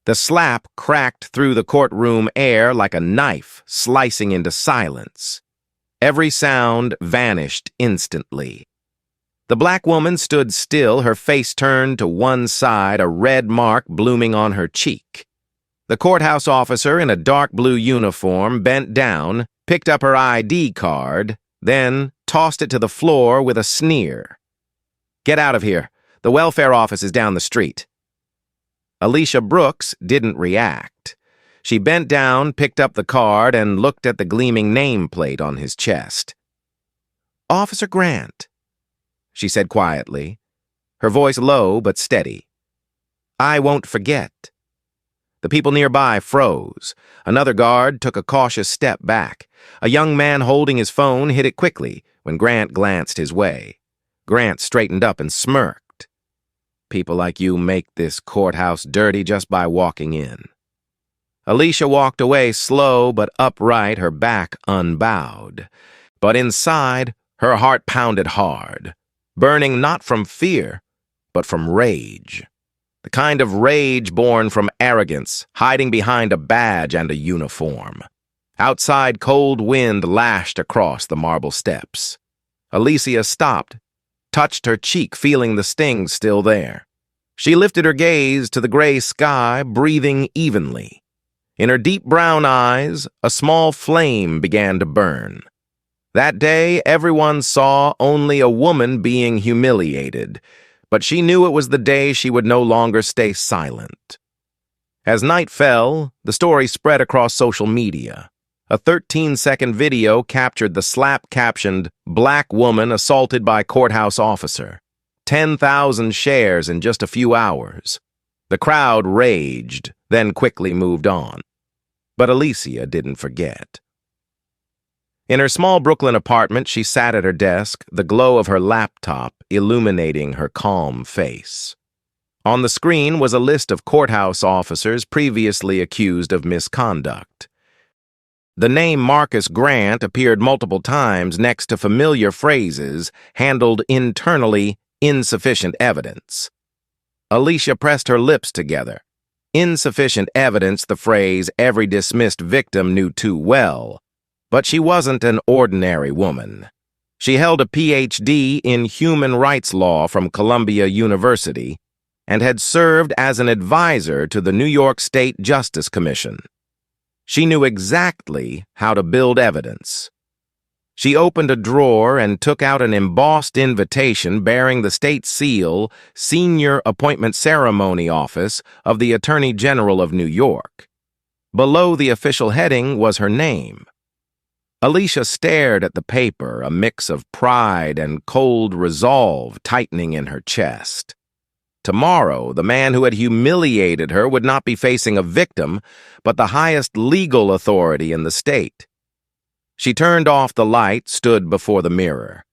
The slap cracked through the courtroom air like a knife slicing into silence. Every sound vanished instantly. The black woman stood still, her face turned to one side, a red mark blooming on her cheek. The courthouse officer in a dark blue uniform bent down, picked up her ID card, then tossed it to the floor with a sneer. "Get out of here. The welfare office is down the street." Alicia Brooks didn't react. She bent down, picked up the card, and looked at the gleaming nameplate on his chest. "Officer Grant," she said quietly, her voice low but steady. "I won't forget." The people nearby froze. Another guard took a cautious step back. A young man holding his phone hit it quickly when Grant glanced his way. Grant straightened up and smirked. "People like you make this courthouse dirty just by walking in." Alicia walked away slow but upright, her back unbowed. But inside, her heart pounded hard, burning not from fear, but from rage. The kind of rage born from arrogance, hiding behind a badge and a uniform. Outside, cold wind lashed across the marble steps. Alicia stopped, touched her cheek, feeling the sting still there. She lifted her gaze to the gray sky, breathing evenly. In her deep brown eyes, a small flame began to burn. That day, everyone saw only a woman being humiliated, but she knew it was the day she would no longer stay silent. As night fell, the story spread across social media. A 13-second video captured the slap captioned, "Black woman assaulted by courthouse officer." 10,000 shares in just a few hours. The crowd raged, then quickly moved on. But Alicia didn't forget. In her small Brooklyn apartment, she sat at her desk, the glow of her laptop illuminating her calm face. On the screen was a list of courthouse officers previously accused of misconduct. The name Marcus Grant appeared multiple times next to familiar phrases handled internally insufficient evidence. Alicia pressed her lips together. Insufficient evidence, the phrase every dismissed victim knew too well. But she wasn't an ordinary woman. She held a PhD in human rights law from Columbia University and had served as an advisor to the New York State Justice Commission. She knew exactly how to build evidence. She opened a drawer and took out an embossed invitation bearing the state seal, Senior Appointment Ceremony Office of the Attorney General of New York. Below the official heading was her name. Alicia stared at the paper, a mix of pride and cold resolve tightening in her chest. Tomorrow, the man who had humiliated her would not be facing a victim, but the highest legal authority in the state. She turned off the light, stood before the mirror.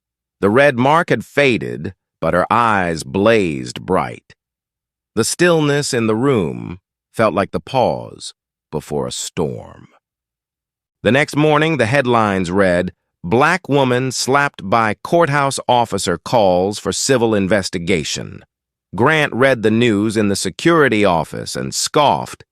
The red mark had faded, but her eyes blazed bright. The stillness in the room felt like the pause before a storm. The next morning, the headlines read, "Black woman slapped by courthouse officer calls for civil investigation." Grant read the news in the security office and scoffed.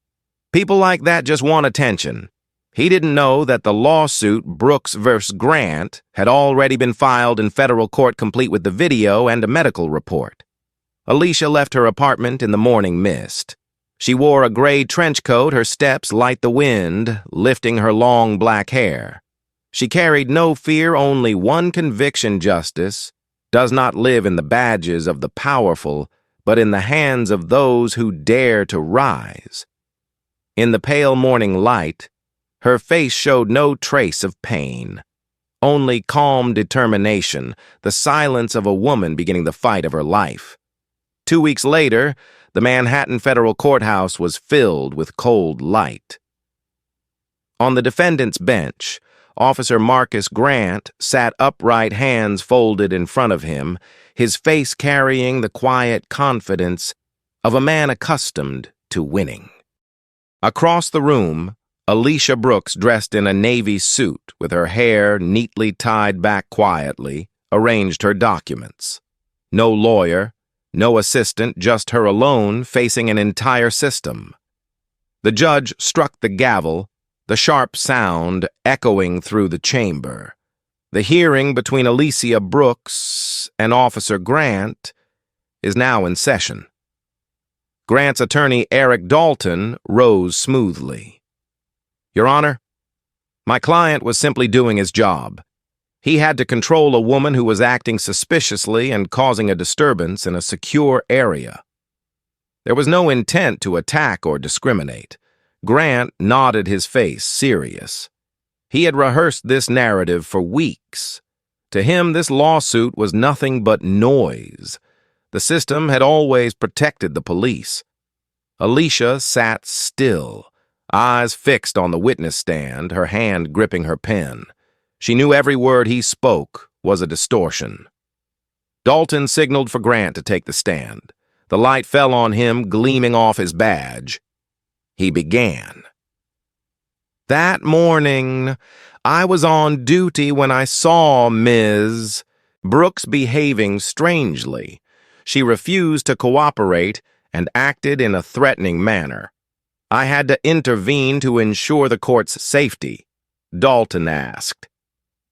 People like that just want attention. He didn't know that the lawsuit Brooks vs. Grant had already been filed in federal court, complete with the video and a medical report. Alicia left her apartment in the morning mist. She wore a gray trench coat, her steps light the wind, lifting her long black hair. She carried no fear, only one conviction: justice does not live in the badges of the powerful, but in the hands of those who dare to rise. In the pale morning light, her face showed no trace of pain, only calm determination, the silence of a woman beginning the fight of her life. 2 weeks later, the Manhattan Federal Courthouse was filled with cold light. On the defendant's bench, Officer Marcus Grant sat upright, hands folded in front of him, his face carrying the quiet confidence of a man accustomed to winning. Across the room, Alicia Brooks, dressed in a navy suit with her hair neatly tied back quietly, arranged her documents. No lawyer, no assistant, just her alone facing an entire system. The judge struck the gavel, the sharp sound echoing through the chamber. The hearing between Alicia Brooks and Officer Grant is now in session. Grant's attorney, Eric Dalton, rose smoothly. Your Honor, my client was simply doing his job. He had to control a woman who was acting suspiciously and causing a disturbance in a secure area. There was no intent to attack or discriminate. Grant nodded, his face serious. He had rehearsed this narrative for weeks. To him, this lawsuit was nothing but noise. The system had always protected the police. Alicia sat still, eyes fixed on the witness stand, her hand gripping her pen. She knew every word he spoke was a distortion. Dalton signaled for Grant to take the stand. The light fell on him, gleaming off his badge. He began. That morning, I was on duty when I saw Ms. Brooks behaving strangely. She refused to cooperate and acted in a threatening manner. I had to intervene to ensure the court's safety. Dalton asked.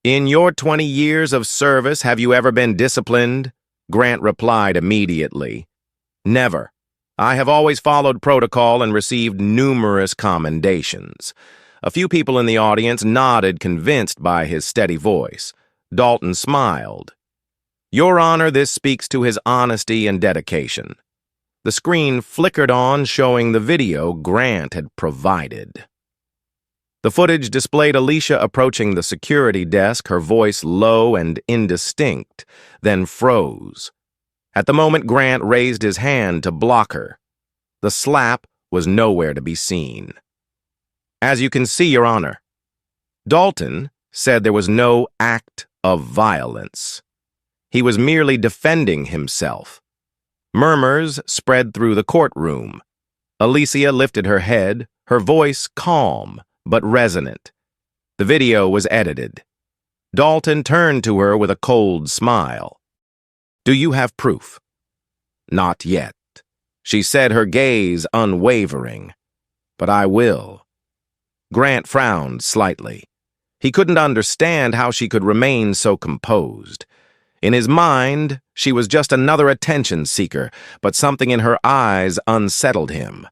In your 20 years of service, have you ever been disciplined? Grant replied immediately. Never. I have always followed protocol and received numerous commendations. A few people in the audience nodded, convinced by his steady voice. Dalton smiled. Your Honor, this speaks to his honesty and dedication. The screen flickered on, showing the video Grant had provided. The footage displayed Alicia approaching the security desk, her voice low and indistinct, then froze. At the moment, Grant raised his hand to block her. The slap was nowhere to be seen. As you can see, Your Honor, Dalton said there was no act of violence. He was merely defending himself. Murmurs spread through the courtroom. Alicia lifted her head, her voice calm but resonant. The video was edited. Dalton turned to her with a cold smile. Do you have proof? Not yet, she said, her gaze unwavering. But I will. Grant frowned slightly. He couldn't understand how she could remain so composed. In his mind, she was just another attention seeker, but something in her eyes unsettled him.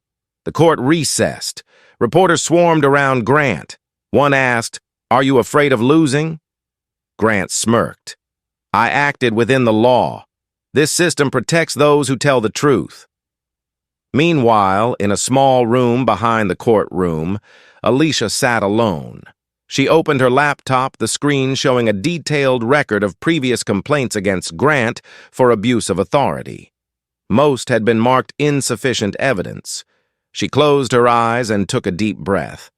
The court recessed. Reporters swarmed around Grant. One asked, Are you afraid of losing? Grant smirked. I acted within the law. This system protects those who tell the truth. Meanwhile, in a small room behind the courtroom, Alicia sat alone. She opened her laptop, the screen showing a detailed record of previous complaints against Grant for abuse of authority. Most had been marked insufficient evidence. She closed her eyes and took a deep breath.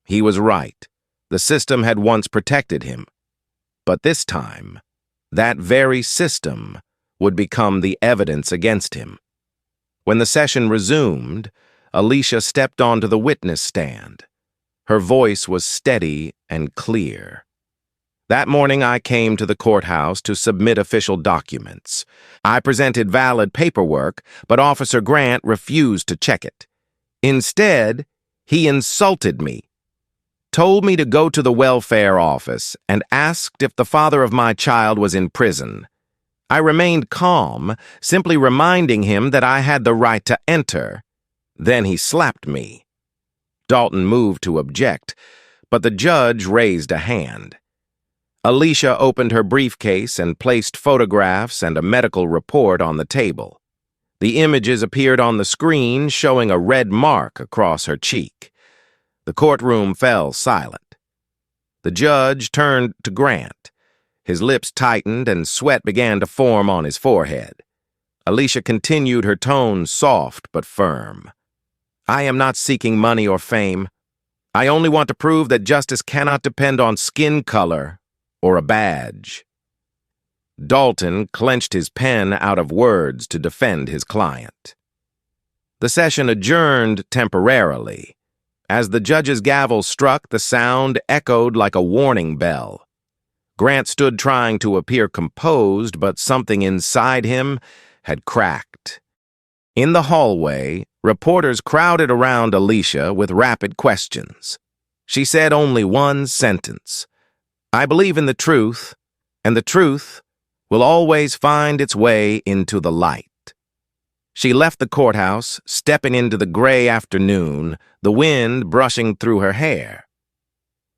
He was right. The system had once protected him. But this time, that very system would become the evidence against him. When the session resumed, Alicia stepped onto the witness stand. Her voice was steady and clear. That morning, I came to the courthouse to submit official documents. I presented valid paperwork, but Officer Grant refused to check it. Instead, he insulted me, told me to go to the welfare office, and asked if the father of my child was in prison. I remained calm, simply reminding him that I had the right to enter. Then he slapped me. Dalton moved to object, but the judge raised a hand. Alicia opened her briefcase and placed photographs and a medical report on the table. The images appeared on the screen, showing a red mark across her cheek. The courtroom fell silent. The judge turned to Grant. His lips tightened and sweat began to form on his forehead. Alicia continued, her tone soft but firm. I am not seeking money or fame. I only want to prove that justice cannot depend on skin color or a badge. Dalton clenched his pen out of words to defend his client. The session adjourned temporarily. As the judge's gavel struck, the sound echoed like a warning bell. Grant stood trying to appear composed, but something inside him had cracked. In the hallway, reporters crowded around Alicia with rapid questions. She said only one sentence. "I believe in the truth, and the truth will always find its way into the light." She left the courthouse, stepping into the gray afternoon, the wind brushing through her hair.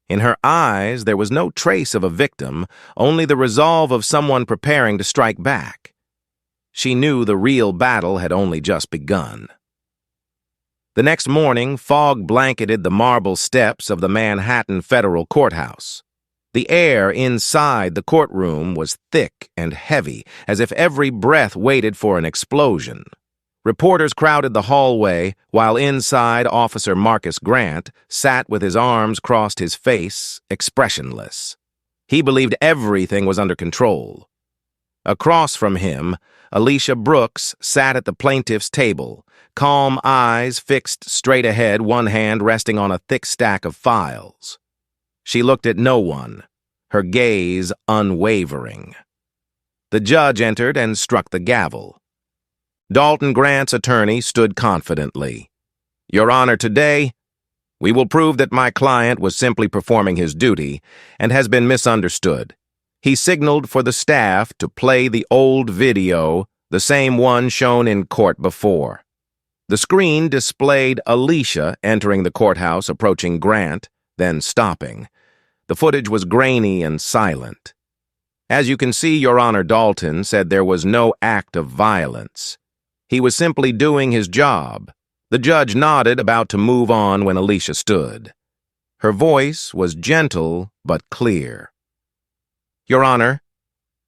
In her eyes, there was no trace of a victim, only the resolve of someone preparing to strike back. She knew the real battle had only just begun. The next morning, fog blanketed the marble steps of the Manhattan Federal Courthouse. The air inside the courtroom was thick and heavy, as if every breath waited for an explosion. Reporters crowded the hallway, while inside Officer Marcus Grant sat with his arms crossed, his face expressionless. He believed everything was under control. Across from him, Alicia Brooks sat at the plaintiff's table, calm eyes fixed straight ahead, one hand resting on a thick stack of files. She looked at no one, her gaze unwavering. The judge entered and struck the gavel. Dalton Grant's attorney stood confidently. "Your Honor, today, we will prove that my client was simply performing his duty and has been misunderstood." He signaled for the staff to play the old video, the same one shown in court before. The screen displayed Alicia entering the courthouse, approaching Grant, then stopping. The footage was grainy and silent. "As you can see, Your Honor," Dalton said, "there was no act of violence. He was simply doing his job." The judge nodded, about to move on when Alicia stood. Her voice was gentle but clear. "Your Honor,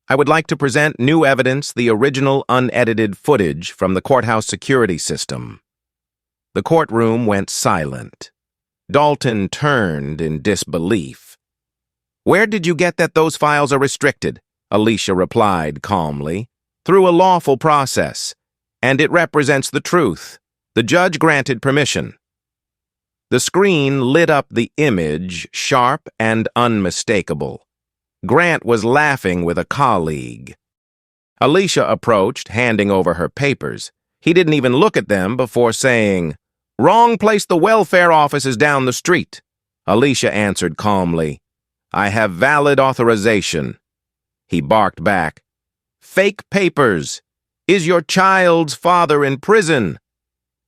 I would like to present new evidence, the original unedited footage from the courthouse security system." The courtroom went silent. Dalton turned in disbelief. "Where did you get that those files are restricted?" Alicia replied calmly. "Through a lawful process, and it represents the truth. The judge granted permission." The screen lit up the image, sharp and unmistakable. Grant was laughing with a colleague. Alicia approached, handing over her papers. He didn't even look at them before saying, "Wrong place, the welfare office is down the street." Alicia answered calmly, "I have valid authorization." He barked back, "Fake papers. Is your child's father in prison?"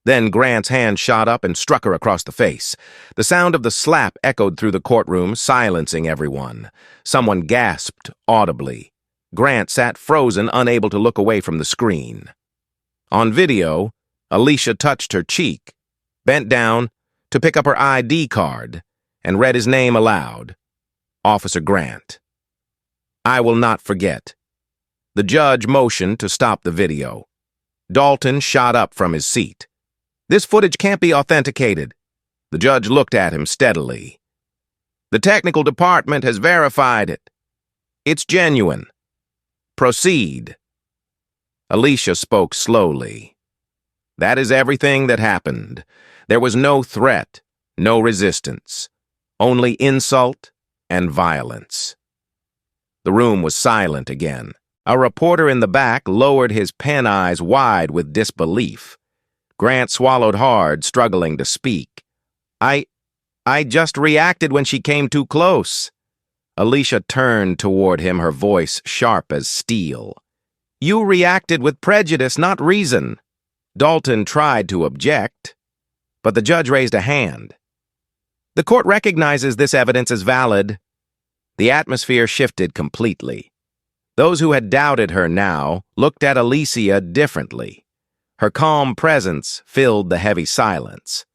Then Grant's hand shot up and struck her across the face. The sound of the slap echoed through the courtroom, silencing everyone. Someone gasped audibly. Grant sat frozen, unable to look away from the screen. On video, Alicia touched her cheek, bent down to pick up her ID card, and read his name aloud. Officer Grant. "I will not forget." The judge motioned to stop the video. Dalton shot up from his seat. "This footage can't be authenticated." The judge looked at him steadily. "The technical department has verified it. It's genuine. Proceed." Alicia spoke slowly. "That is everything that happened. There was no threat, no resistance, only insult and violence." The room was silent again. A reporter in the back lowered his pen, eyes wide with disbelief. Grant swallowed hard, struggling to speak. I just reacted when she came too close." Alicia turned toward him, her voice sharp as steel. "You reacted with prejudice, not reason." Dalton tried to object, but the judge raised a hand. "The court recognizes this evidence as valid." The atmosphere shifted completely. Those who had doubted her now looked at Alicia differently. Her calm presence filled the heavy silence.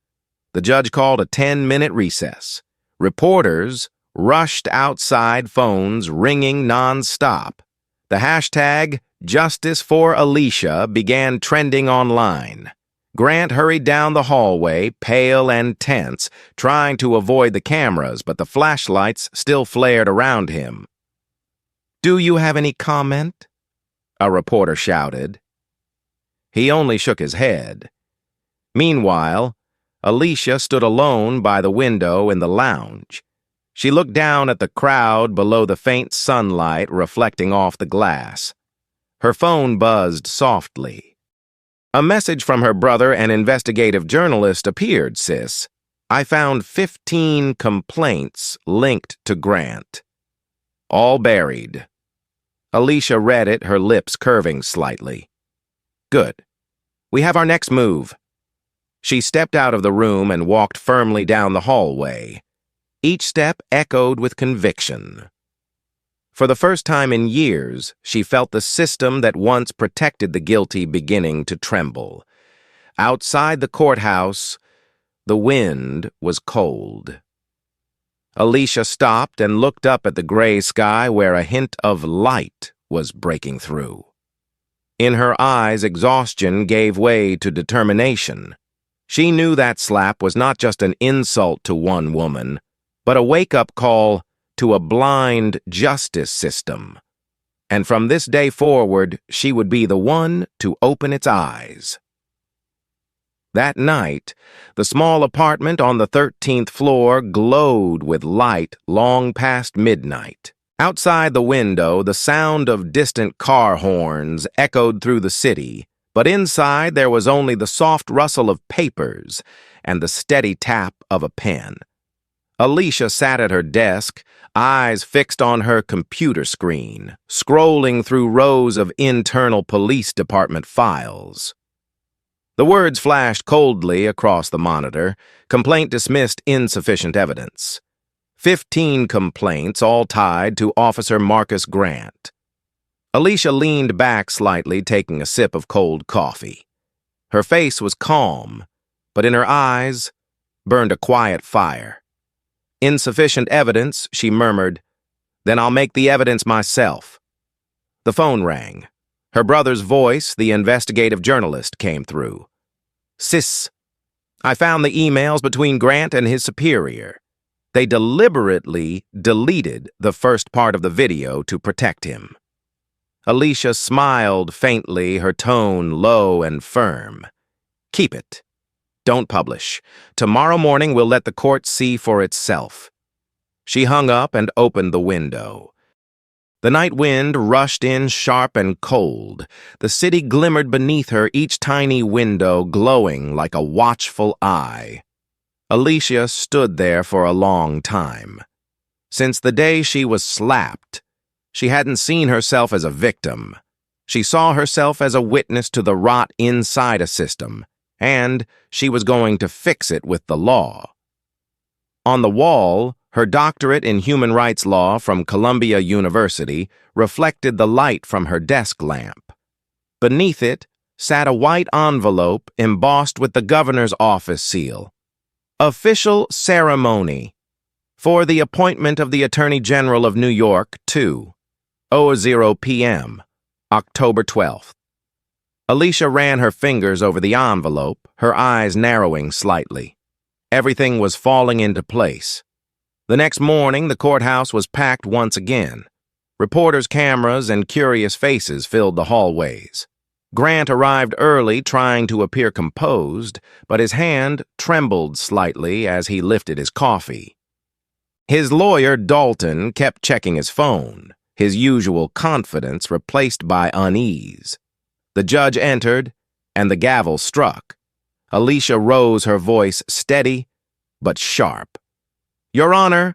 The judge called a 10-minute recess. Reporters rushed outside, phones ringing non-stop. The hashtag Justice for Alicia began trending online. Grant hurried down the hallway, pale and tense, trying to avoid the cameras, but the flashlights still flared around him. "Do you have any comment?" a reporter shouted. He only shook his head. Meanwhile, Alicia stood alone by the window in the lounge. She looked down at the crowd below, the faint sunlight reflecting off the glass. Her phone buzzed softly. A message from her brother, an investigative journalist, appeared, sis. I found 15 complaints linked to Grant. All buried. Alicia read it, her lips curving slightly. Good. We have our next move. She stepped out of the room and walked firmly down the hallway. Each step echoed with conviction. For the first time in years, she felt the system that once protected the guilty beginning to tremble. Outside the courthouse, the wind was cold. Alicia stopped and looked up at the gray sky where a hint of light was breaking through. In her eyes, exhaustion gave way to determination. She knew that slap was not just an insult to one woman, but a wake-up call to a blind justice system. And from this day forward, she would be the one to open its eyes. That night, the small apartment on the 13th floor glowed with light long past midnight. Outside the window, the sound of distant car horns echoed through the city, but inside there was only the soft rustle of papers and the steady tap of a pen. Alicia sat at her desk, eyes fixed on her computer screen, scrolling through rows of internal police department files. The words flashed coldly across the monitor. Complaint dismissed, insufficient evidence. 15 complaints, all tied to Officer Marcus Grant. Alicia leaned back slightly, taking a sip of cold coffee. Her face was calm, but in her eyes burned a quiet fire. Insufficient evidence, she murmured. Then I'll make the evidence myself. The phone rang. Her brother's voice, the investigative journalist, came through. Sis, I found the emails between Grant and his superior. They deliberately deleted the first part of the video to protect him. Alicia smiled faintly, her tone low and firm. Keep it. Don't publish. Tomorrow morning we'll let the court see for itself. She hung up and opened the window. The night wind rushed in sharp and cold. The city glimmered beneath her, each tiny window glowing like a watchful eye. Alicia stood there for a long time. Since the day she was slapped, she hadn't seen herself as a victim. She saw herself as a witness to the rot inside a system, and she was going to fix it with the law. On the wall, her doctorate in human rights law from Columbia University reflected the light from her desk lamp. Beneath it sat a white envelope embossed with the governor's office seal. Official ceremony for the appointment of the Attorney General of New York to 00 p.m., October 12th. Alicia ran her fingers over the envelope, her eyes narrowing slightly. Everything was falling into place. The next morning, the courthouse was packed once again. Reporters' cameras and curious faces filled the hallways. Grant arrived early, trying to appear composed, but his hand trembled slightly as he lifted his coffee. His lawyer, Dalton, kept checking his phone, his usual confidence replaced by unease. The judge entered, and the gavel struck. Alicia rose, her voice steady but sharp. Your Honor,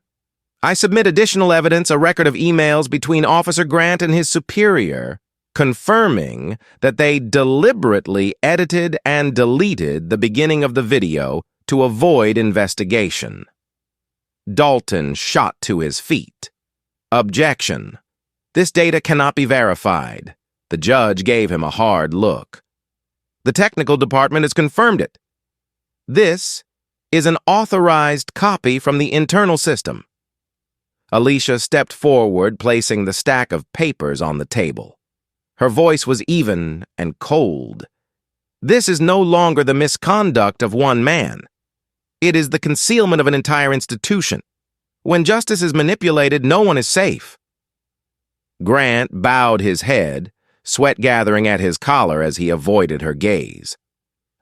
I submit additional evidence, a record of emails between Officer Grant and his superior, confirming that they deliberately edited and deleted the beginning of the video to avoid investigation. Dalton shot to his feet. Objection. This data cannot be verified. The judge gave him a hard look. The technical department has confirmed it. This is an authorized copy from the internal system. Alicia stepped forward, placing the stack of papers on the table. Her voice was even and cold. This is no longer the misconduct of one man. It is the concealment of an entire institution. When justice is manipulated, no one is safe. Grant bowed his head, sweat gathering at his collar as he avoided her gaze.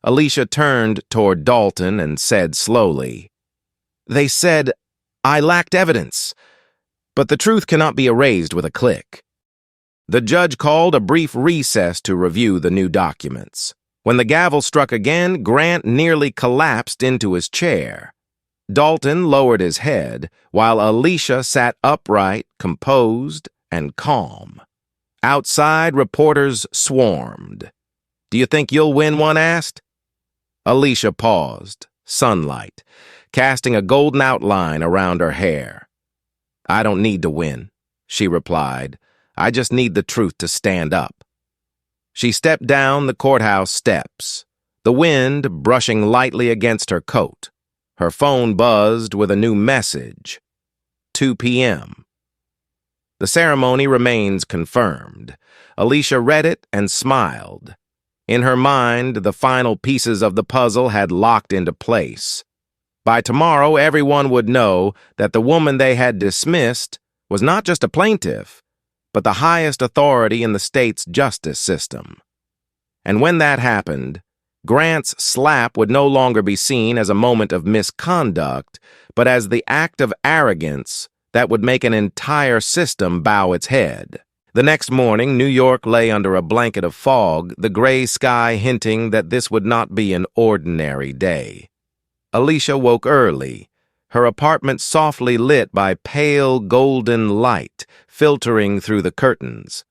Alicia turned toward Dalton and said slowly, They said I lacked evidence, but the truth cannot be erased with a click. The judge called a brief recess to review the new documents. When the gavel struck again, Grant nearly collapsed into his chair. Dalton lowered his head, while Alicia sat upright, composed, and calm. Outside, reporters swarmed. "Do you think you'll win?" one asked. Alicia paused, sunlight, casting a golden outline around her hair. "I don't need to win," she replied. "I just need the truth to stand up." She stepped down the courthouse steps, the wind brushing lightly against her coat. Her phone buzzed with a new message. 2 p.m. The ceremony remains confirmed. Alicia read it and smiled. In her mind, the final pieces of the puzzle had locked into place. By tomorrow, everyone would know that the woman they had dismissed was not just a plaintiff, but the highest authority in the state's justice system. And when that happened, Grant's slap would no longer be seen as a moment of misconduct, but as the act of arrogance that would make an entire system bow its head. The next morning, New York lay under a blanket of fog, the gray sky hinting that this would not be an ordinary day. Alicia woke early, her apartment softly lit by pale golden light filtering through the curtains.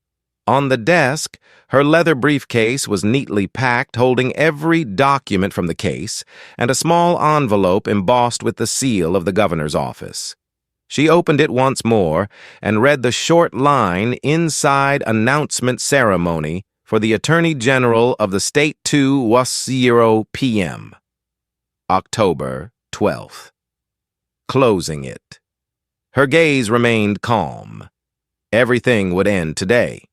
On the desk, her leather briefcase was neatly packed, holding every document from the case and a small envelope embossed with the seal of the governor's office. She opened it once more and read the short line inside announcement ceremony for the Attorney General of the State 2 was 0 p.m. October 12th. Closing it. Her gaze remained calm. Everything would end today.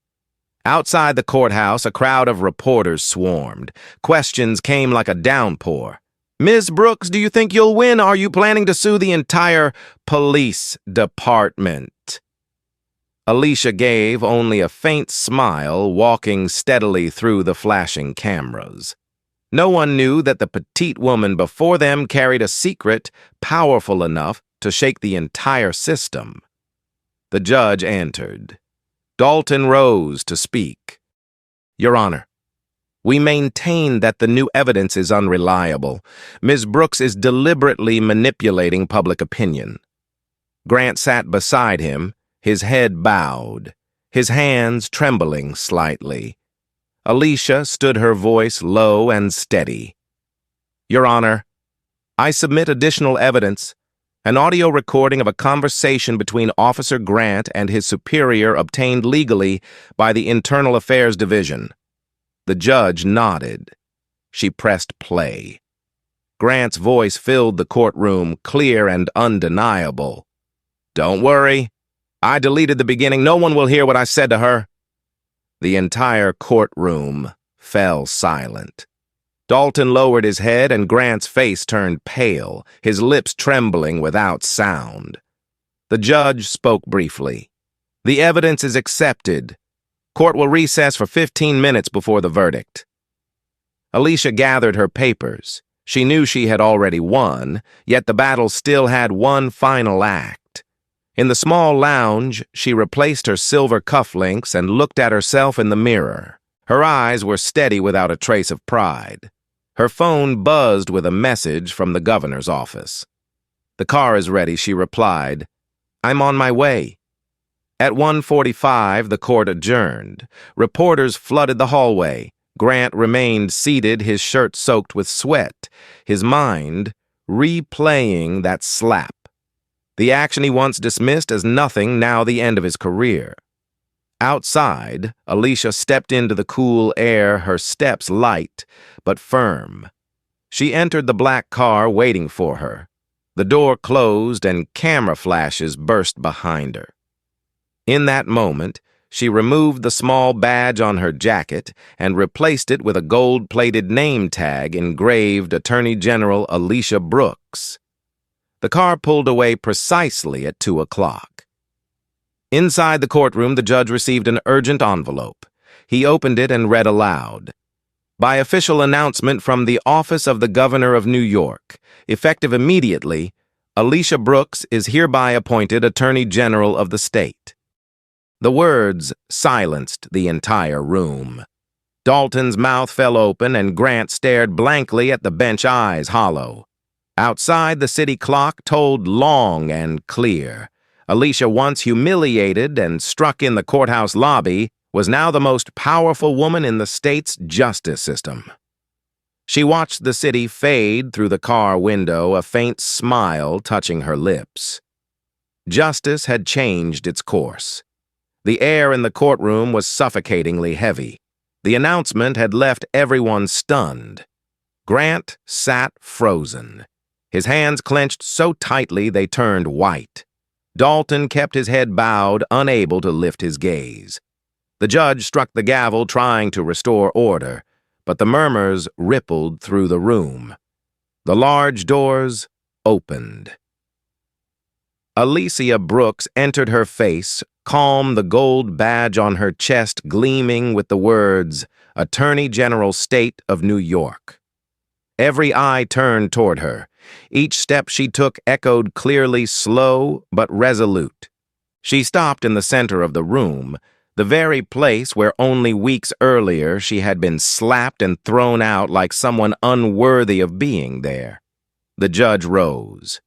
Outside the courthouse, a crowd of reporters swarmed. Questions came like a downpour. "Ms. Brooks, do you think you'll win? Are you planning to sue the entire police department?" Alicia gave only a faint smile, walking steadily through the flashing cameras. No one knew that the petite woman before them carried a secret powerful enough to shake the entire system. The judge entered. Dalton rose to speak. "Your Honor, we maintain that the new evidence is unreliable. Ms. Brooks is deliberately manipulating public opinion." Grant sat beside him, his head bowed, his hands trembling slightly. Alicia stood, her voice low and steady. "Your Honor, I submit additional evidence. An audio recording of a conversation between Officer Grant and his superior obtained legally by the Internal Affairs Division." The judge nodded. She pressed play. Grant's voice filled the courtroom, clear and undeniable. "Don't worry. I deleted the beginning. No one will hear what I said to her." The entire courtroom fell silent. Dalton lowered his head and Grant's face turned pale, his lips trembling without sound. The judge spoke briefly. "The evidence is accepted. Court will recess for 15 minutes before the verdict." Alicia gathered her papers. She knew she had already won, yet the battle still had one final act. In the small lounge, she replaced her silver cufflinks and looked at herself in the mirror. Her eyes were steady without a trace of pride. Her phone buzzed with a message from the governor's office. "The car is ready," she replied. "I'm on my way." At 1:45, the court adjourned. Reporters flooded the hallway. Grant remained seated, his shirt soaked with sweat, his mind replaying that slap. The action he once dismissed as nothing, now the end of his career. Outside, Alicia stepped into the cool air, her steps light but firm. She entered the black car waiting for her. The door closed and camera flashes burst behind her. In that moment, she removed the small badge on her jacket and replaced it with a gold-plated name tag engraved Attorney General Alicia Brooks. The car pulled away precisely at 2 o'clock. Inside the courtroom, the judge received an urgent envelope. He opened it and read aloud. "By official announcement from the Office of the Governor of New York, effective immediately, Alicia Brooks is hereby appointed Attorney General of the state." The words silenced the entire room. Dalton's mouth fell open and Grant stared blankly at the bench, eyes hollow. Outside, the city clock tolled long and clear. Alicia, once humiliated and struck in the courthouse lobby, was now the most powerful woman in the state's justice system. She watched the city fade through the car window, a faint smile touching her lips. Justice had changed its course. The air in the courtroom was suffocatingly heavy. The announcement had left everyone stunned. Grant sat frozen. His hands clenched so tightly they turned white. Dalton kept his head bowed, unable to lift his gaze. The judge struck the gavel, trying to restore order, but the murmurs rippled through the room. The large doors opened. Alicia Brooks entered, her face calm, the gold badge on her chest gleaming with the words, Attorney General State of New York. Every eye turned toward her. Each step she took echoed clearly, slow but resolute. She stopped in the center of the room, the very place where only weeks earlier she had been slapped and thrown out like someone unworthy of being there. The judge rose.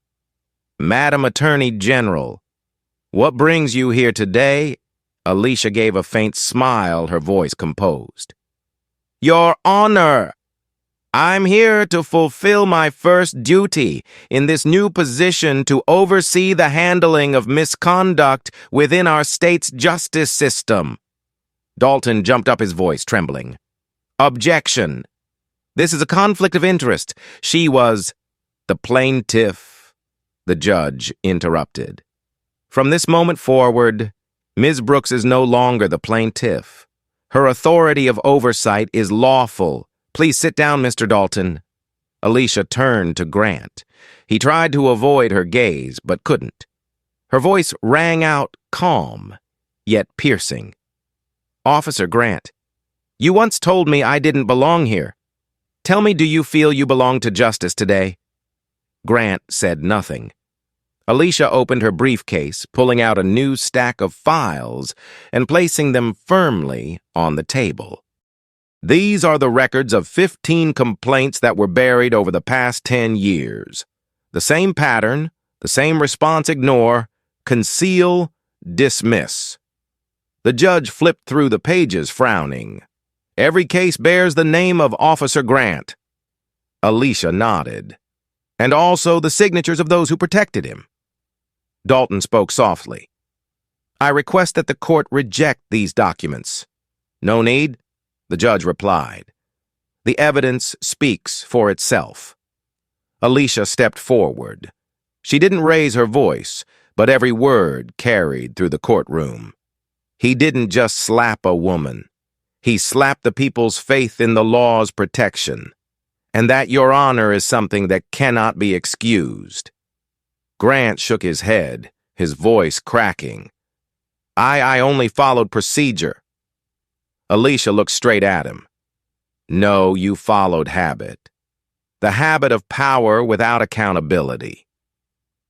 Madam Attorney General, what brings you here today? Alicia gave a faint smile, her voice composed. Your Honor! I'm here to fulfill my first duty in this new position to oversee the handling of misconduct within our state's justice system. Dalton jumped up, his voice trembling. Objection. This is a conflict of interest. She was the plaintiff, the judge interrupted. From this moment forward, Ms. Brooks is no longer the plaintiff. Her authority of oversight is lawful. Please sit down, Mr. Dalton. Alicia turned to Grant. He tried to avoid her gaze, but couldn't. Her voice rang out calm, yet piercing. Officer Grant, you once told me I didn't belong here. Tell me, do you feel you belong to justice today? Grant said nothing. Alicia opened her briefcase, pulling out a new stack of files and placing them firmly on the table. These are the records of 15 complaints that were buried over the past 10 years. The same pattern, the same response: ignore, conceal, dismiss. The judge flipped through the pages, frowning. Every case bears the name of Officer Grant. Alicia nodded. And also the signatures of those who protected him. Dalton spoke softly. I request that the court reject these documents. No need. The judge replied. The evidence speaks for itself. Alicia stepped forward. She didn't raise her voice, but every word carried through the courtroom. He didn't just slap a woman. He slapped the people's faith in the law's protection. And that, Your Honor, is something that cannot be excused. Grant shook his head, his voice cracking. I only followed procedure. Alicia looked straight at him. No, you followed habit. The habit of power without accountability.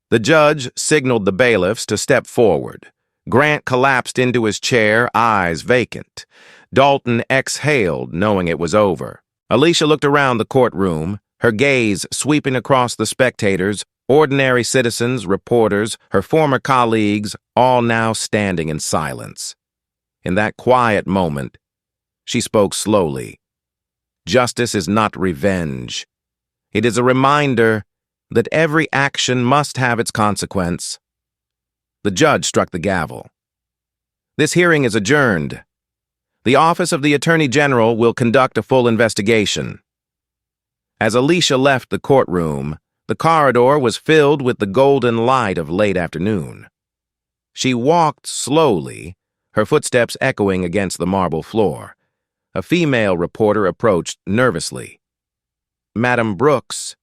The judge signaled the bailiffs to step forward. Grant collapsed into his chair, eyes vacant. Dalton exhaled, knowing it was over. Alicia looked around the courtroom, her gaze sweeping across the spectators, ordinary citizens, reporters, her former colleagues, all now standing in silence. In that quiet moment, she spoke slowly. Justice is not revenge. It is a reminder that every action must have its consequence. The judge struck the gavel. This hearing is adjourned. The Office of the Attorney General will conduct a full investigation. As Alicia left the courtroom, the corridor was filled with the golden light of late afternoon. She walked slowly, her footsteps echoing against the marble floor. A female reporter approached nervously. Madam Brooks,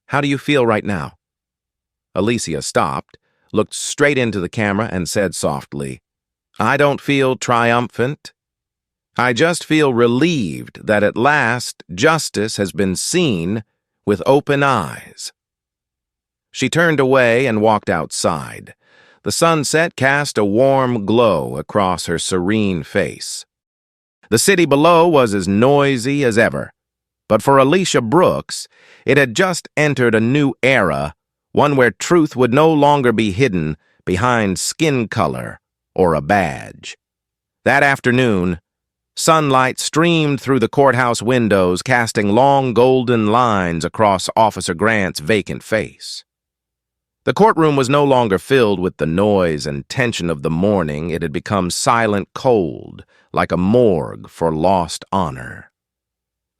how do you feel right now? Alicia stopped, looked straight into the camera, and said softly, I don't feel triumphant. I just feel relieved that at last justice has been seen with open eyes. She turned away and walked outside. The sunset cast a warm glow across her serene face. The city below was as noisy as ever. But for Alicia Brooks, it had just entered a new era, one where truth would no longer be hidden behind skin color or a badge. That afternoon, sunlight streamed through the courthouse windows, casting long golden lines across Officer Grant's vacant face. The courtroom was no longer filled with the noise and tension of the morning. It had become silent cold, like a morgue for lost honor.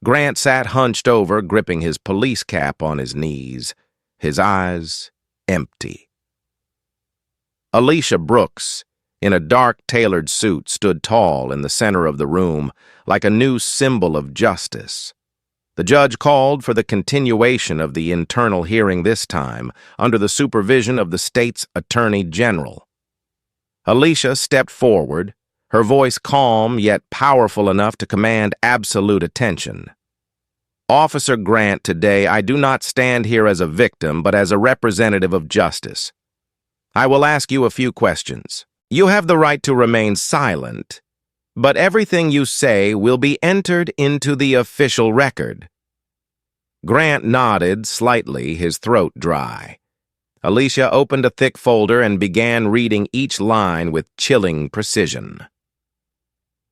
Grant sat hunched over, gripping his police cap on his knees, his eyes empty. Alicia Brooks, in a dark tailored suit, stood tall in the center of the room, like a new symbol of justice. The judge called for the continuation of the internal hearing this time, under the supervision of the state's attorney general. Alicia stepped forward, her voice calm yet powerful enough to command absolute attention. Officer Grant, today I do not stand here as a victim, but as a representative of justice. I will ask you a few questions. You have the right to remain silent, but everything you say will be entered into the official record. Grant nodded slightly, his throat dry. Alicia opened a thick folder and began reading each line with chilling precision.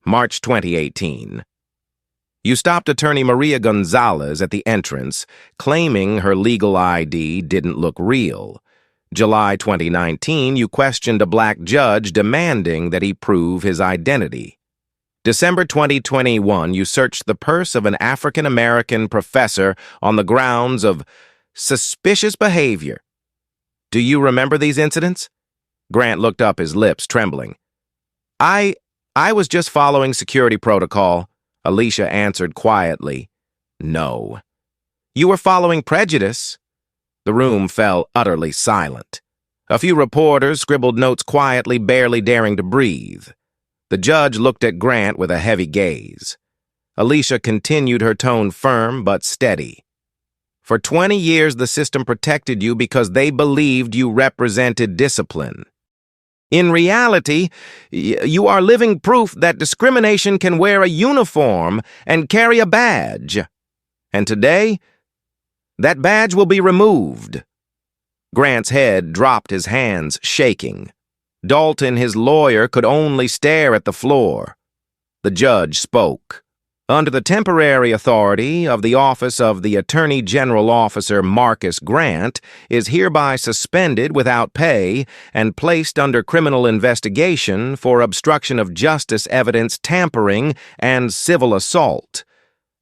March 2018. You stopped attorney Maria Gonzalez at the entrance, claiming her legal ID didn't look real. July 2019, you questioned a black judge demanding that he prove his identity. December 2021, you searched the purse of an African-American professor on the grounds of suspicious behavior. Do you remember these incidents? Grant looked up, his lips trembling. I was just following security protocol, Alicia answered quietly. No. You were following prejudice. The room fell utterly silent. A few reporters scribbled notes quietly, barely daring to breathe. The judge looked at Grant with a heavy gaze. Alicia continued, her tone firm but steady. For 20 years, the system protected you because they believed you represented discipline. In reality, you are living proof that discrimination can wear a uniform and carry a badge. And today, that badge will be removed. Grant's head dropped, his hands shaking. Dalton, his lawyer, could only stare at the floor. The judge spoke. Under the temporary authority of the office of the Attorney General Officer Marcus Grant, is hereby suspended without pay and placed under criminal investigation for obstruction of justice, evidence tampering, and civil assault.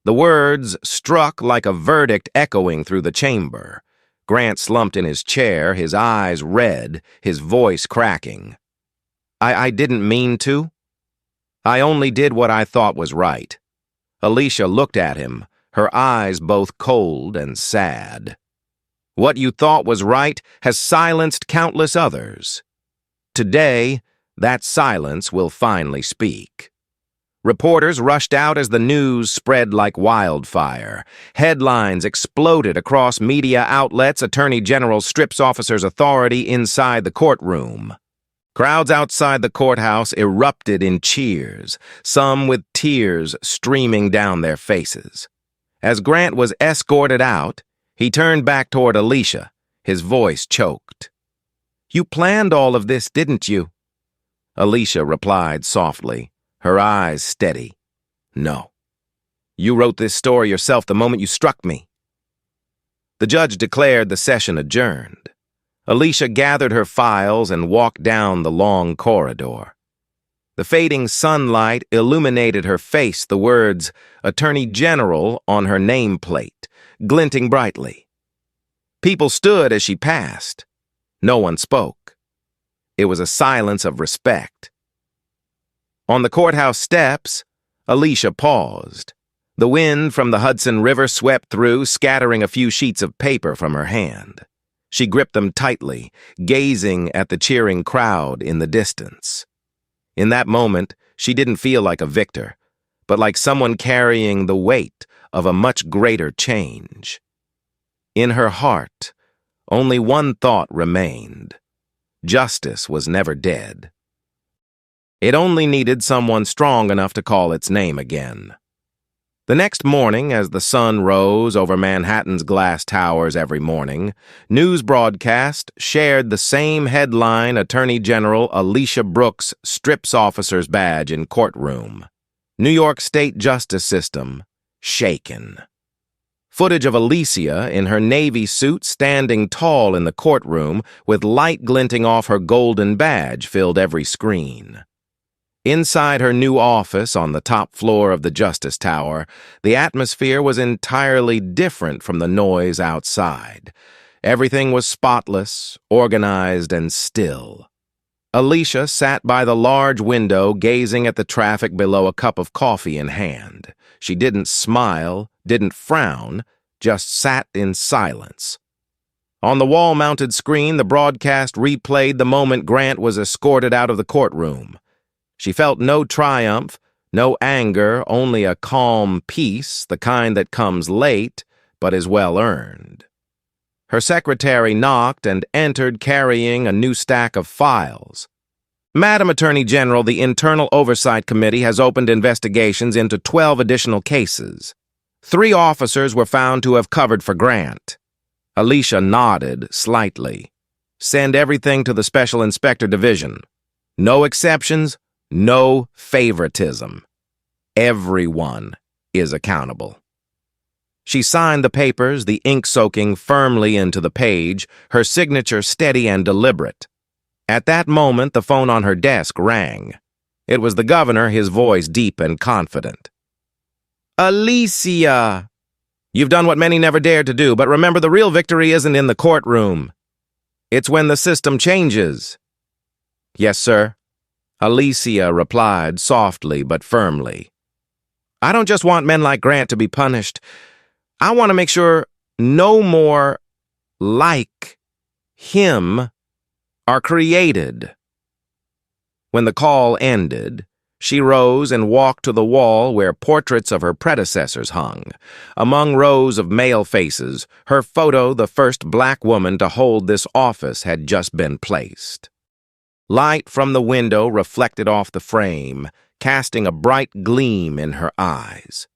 The words struck like a verdict echoing through the chamber. Grant slumped in his chair, his eyes red, his voice cracking. I didn't mean to. I only did what I thought was right. Alicia looked at him, her eyes both cold and sad. What you thought was right has silenced countless others. Today, that silence will finally speak. Reporters rushed out as the news spread like wildfire. Headlines exploded across media outlets. Attorney General strips officers' authority inside the courtroom. Crowds outside the courthouse erupted in cheers, some with tears streaming down their faces. As Grant was escorted out, he turned back toward Alicia, his voice choked. You planned all of this, didn't you? Alicia replied softly, her eyes steady. No. You wrote this story yourself the moment you struck me. The judge declared the session adjourned. Alicia gathered her files and walked down the long corridor. The fading sunlight illuminated her face, the words Attorney General on her nameplate, glinting brightly. People stood as she passed. No one spoke. It was a silence of respect. On the courthouse steps, Alicia paused. The wind from the Hudson River swept through, scattering a few sheets of paper from her hand. She gripped them tightly, gazing at the cheering crowd in the distance. In that moment, she didn't feel like a victor, but like someone carrying the weight of a much greater change. In her heart, only one thought remained. Justice was never dead. It only needed someone strong enough to call its name again. The next morning, as the sun rose over Manhattan's glass towers every morning, news broadcasts shared the same headline: Attorney General Alicia Brooks strips officer's badge in courtroom. New York State justice system shaken. Footage of Alicia in her navy suit standing tall in the courtroom with light glinting off her golden badge filled every screen. Inside her new office on the top floor of the Justice Tower, the atmosphere was entirely different from the noise outside. Everything was spotless, organized, and still. Alicia sat by the large window gazing at the traffic below, a cup of coffee in hand. She didn't smile, didn't frown, just sat in silence. On the wall-mounted screen, the broadcast replayed the moment Grant was escorted out of the courtroom. She felt no triumph, no anger, only a calm peace, the kind that comes late, but is well-earned. Her secretary knocked and entered carrying a new stack of files. "Madam Attorney General, the Internal Oversight Committee has opened investigations into 12 additional cases. 3 officers were found to have covered for Grant." Alicia nodded slightly. "Send everything to the Special Inspector Division. No exceptions. No favoritism. Everyone is accountable." She signed the papers, the ink soaking firmly into the page, her signature steady and deliberate. At that moment, the phone on her desk rang. It was the governor, his voice deep and confident. "Alicia! You've done what many never dared to do, but remember, the real victory isn't in the courtroom. It's when the system changes." "Yes, sir," Alicia replied softly but firmly. "I don't just want men like Grant to be punished. I want to make sure no more like him are created." When the call ended, she rose and walked to the wall where portraits of her predecessors hung. Among rows of male faces, her photo, the first black woman to hold this office, had just been placed. Light from the window reflected off the frame, casting a bright gleam in her eyes.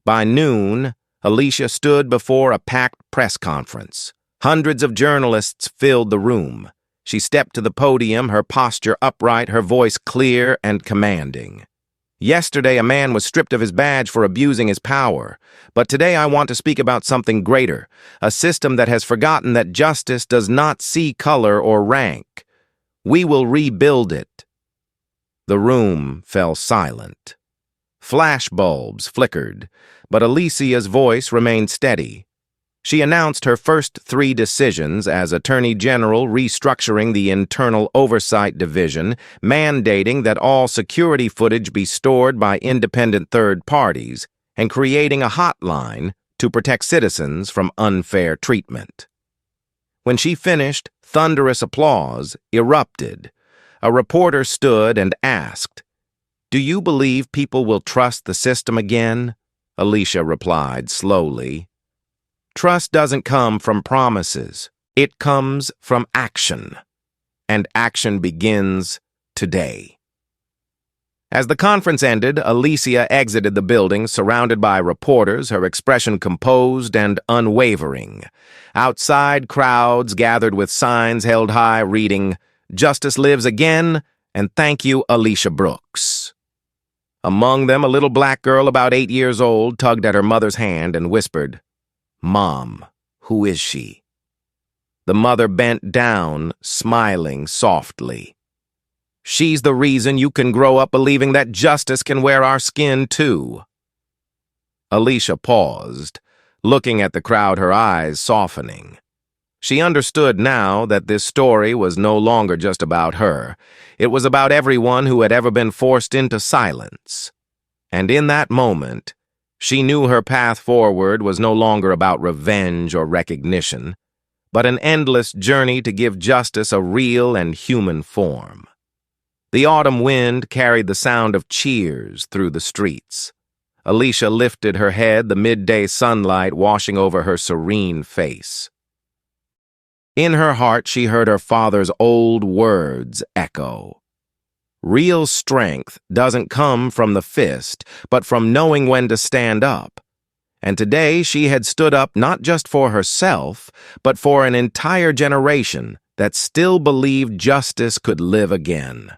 By noon, Alicia stood before a packed press conference. Hundreds of journalists filled the room. She stepped to the podium, her posture upright, her voice clear and commanding. "Yesterday, a man was stripped of his badge for abusing his power. But today I want to speak about something greater, a system that has forgotten that justice does not see color or rank. We will rebuild it." The room fell silent. Flashbulbs flickered, but Alicia's voice remained steady. She announced her first 3 decisions as Attorney General, restructuring the Internal Oversight Division, mandating that all security footage be stored by independent third parties, and creating a hotline to protect citizens from unfair treatment. When she finished, thunderous applause erupted. A reporter stood and asked, "Do you believe people will trust the system again?" Alicia replied slowly, "Trust doesn't come from promises. It comes from action. And action begins today." As the conference ended, Alicia exited the building, surrounded by reporters, her expression composed and unwavering. Outside, crowds gathered with signs held high reading, "Justice lives again," and "Thank you, Alicia Brooks." Among them, a little black girl about 8 years old tugged at her mother's hand and whispered, "Mom, who is she?" The mother bent down, smiling softly. "She's the reason you can grow up believing that justice can wear our skin, too." Alicia paused, looking at the crowd, her eyes softening. She understood now that this story was no longer just about her. It was about everyone who had ever been forced into silence. And in that moment, she knew her path forward was no longer about revenge or recognition, but an endless journey to give justice a real and human form. The autumn wind carried the sound of cheers through the streets. Alicia lifted her head, the midday sunlight washing over her serene face. In her heart, she heard her father's old words echo. Real strength doesn't come from the fist, but from knowing when to stand up. And today she had stood up not just for herself, but for an entire generation that still believed justice could live again.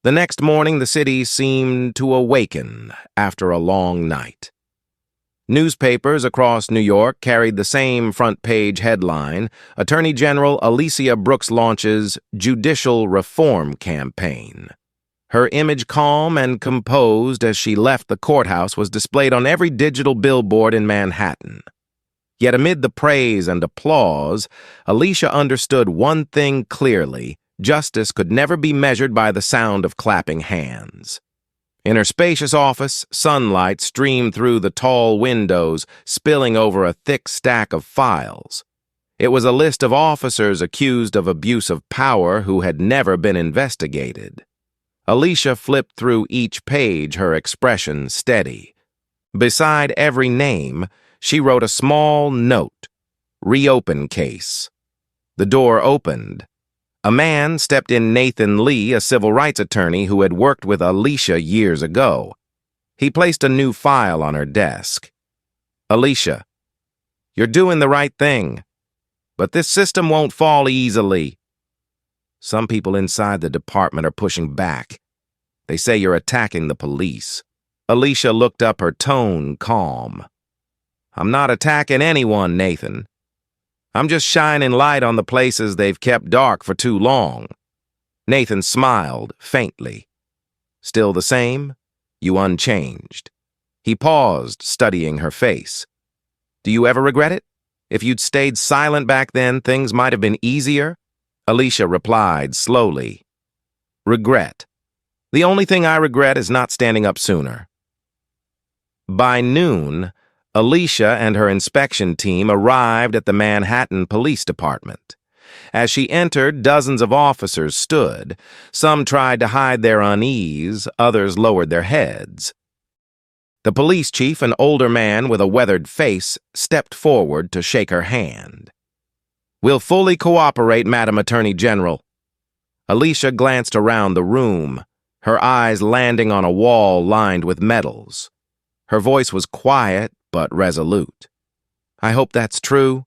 The next morning, the city seemed to awaken after a long night. Newspapers across New York carried the same front-page headline: Attorney General Alicia Brooks launches Judicial Reform Campaign. Her image, calm and composed as she left the courthouse, was displayed on every digital billboard in Manhattan. Yet amid the praise and applause, Alicia understood one thing clearly: justice could never be measured by the sound of clapping hands. In her spacious office, sunlight streamed through the tall windows, spilling over a thick stack of files. It was a list of officers accused of abuse of power who had never been investigated. Alicia flipped through each page, her expression steady. Beside every name, she wrote a small note: "Reopen case." The door opened. A man stepped in. Nathan Lee, a civil rights attorney who had worked with Alicia years ago. He placed a new file on her desk. "Alicia, you're doing the right thing, but this system won't fall easily. Some people inside the department are pushing back. They say you're attacking the police." Alicia looked up, her tone calm. "I'm not attacking anyone, Nathan. I'm just shining light on the places they've kept dark for too long." Nathan smiled faintly. "Still the same? You unchanged?" He paused, studying her face. "Do you ever regret it? If you'd stayed silent back then, things might have been easier?" Alicia replied slowly. "Regret. The only thing I regret is not standing up sooner." By noon, Alicia and her inspection team arrived at the Manhattan Police Department. As she entered, dozens of officers stood. Some tried to hide their unease, others lowered their heads. The police chief, an older man with a weathered face, stepped forward to shake her hand. "We'll fully cooperate, Madam Attorney General." Alicia glanced around the room, her eyes landing on a wall lined with medals. Her voice was quiet but resolute. "I hope that's true,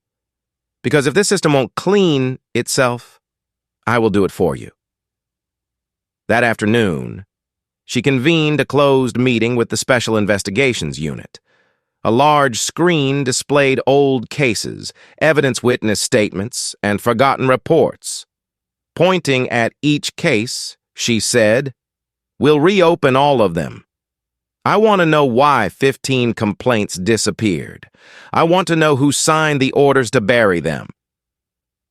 because if this system won't clean itself, I will do it for you." That afternoon, she convened a closed meeting with the Special Investigations Unit. A large screen displayed old cases, evidence witness statements, and forgotten reports. Pointing at each case, she said, "We'll reopen all of them. I want to know why 15 complaints disappeared. I want to know who signed the orders to bury them."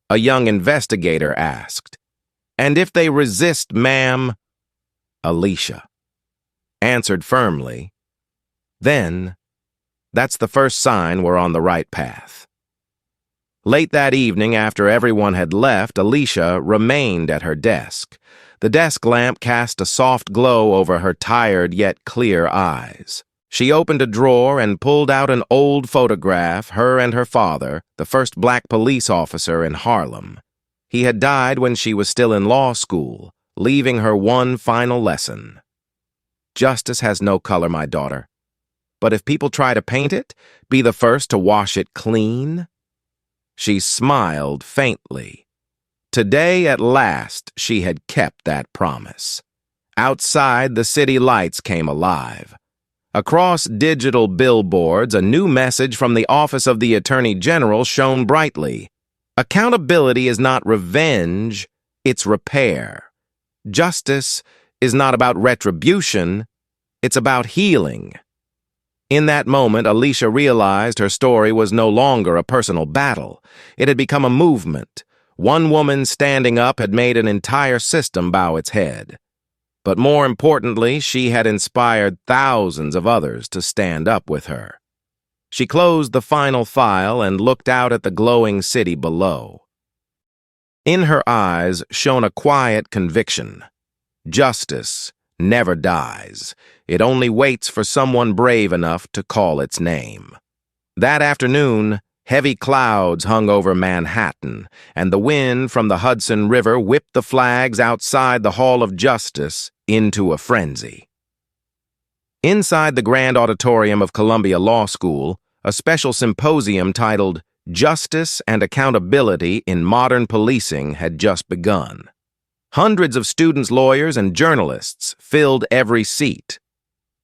A young investigator asked, "And if they resist, ma'am?" Alicia answered firmly, "Then, that's the first sign we're on the right path." Late that evening, after everyone had left, Alicia remained at her desk. The desk lamp cast a soft glow over her tired yet clear eyes. She opened a drawer and pulled out an old photograph, her and her father, the first black police officer in Harlem. He had died when she was still in law school, leaving her one final lesson. "Justice has no color, my daughter. But if people try to paint it, be the first to wash it clean." She smiled faintly. Today, at last, she had kept that promise. Outside, the city lights came alive. Across digital billboards, a new message from the Office of the Attorney General shone brightly. Accountability is not revenge, it's repair. Justice is not about retribution, it's about healing. In that moment, Alicia realized her story was no longer a personal battle. It had become a movement. One woman standing up had made an entire system bow its head. But more importantly, she had inspired thousands of others to stand up with her. She closed the final file and looked out at the glowing city below. In her eyes shone a quiet conviction. Justice never dies. It only waits for someone brave enough to call its name. That afternoon, Heavy clouds hung over Manhattan, and the wind from the Hudson River whipped the flags outside the Hall of Justice into a frenzy. Inside the grand auditorium of Columbia Law School, a special symposium titled Justice and Accountability in Modern Policing had just begun. Hundreds of students, lawyers, and journalists filled every seat.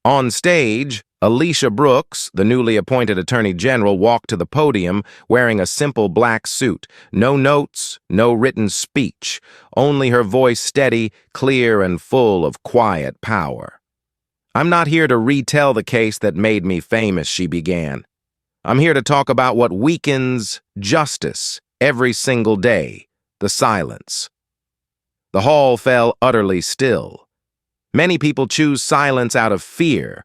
On stage, Alicia Brooks, the newly appointed Attorney General, walked to the podium wearing a simple black suit. No notes, no written speech, only her voice steady, clear, and full of quiet power. "I'm not here to retell the case that made me famous," she began. "I'm here to talk about what weakens justice every single day, the silence." The hall fell utterly still. Many people choose silence out of fear